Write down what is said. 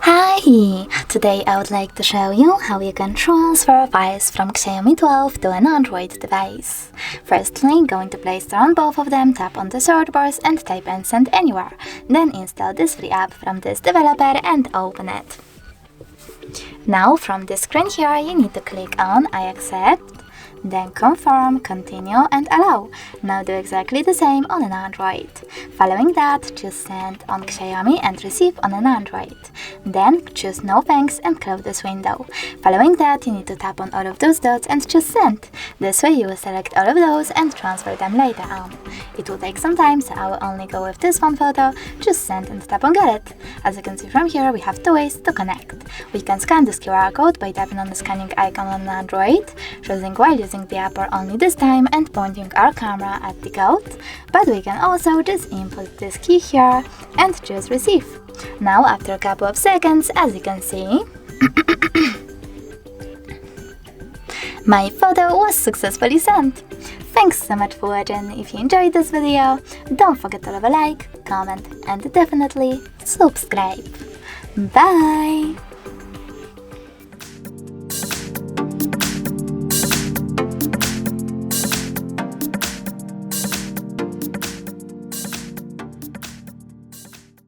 Hi! Today I would like to show you how you can transfer files from Xiaomi 12 to an Android device. Firstly, go into Play Store on both of them, tap on the search bars and type in Send Anywhere. Then install this free app from this developer and open it. Now from this screen here you need to click on I accept, then confirm, continue and allow. Now do exactly the same on an Android. Following that, choose send on Xiaomi and receive on an Android. Then choose no thanks and close this window. Following that, you need to tap on all of those dots and choose send. This way you will select all of those and transfer them later on. It will take some time, so I will only go with this one photo. Choose send and tap on get it. As you can see from here, we have two ways to connect. We can scan this QR code by tapping on the scanning icon on Android, choosing while using the app or only this time and pointing our camera at the code, but we can also just input this key here and choose receive. Now after a couple of seconds, as you can see, my photo was successfully sent. Thanks so much for watching. If you enjoyed this video, don't forget to leave a like, comment and definitely subscribe. Bye!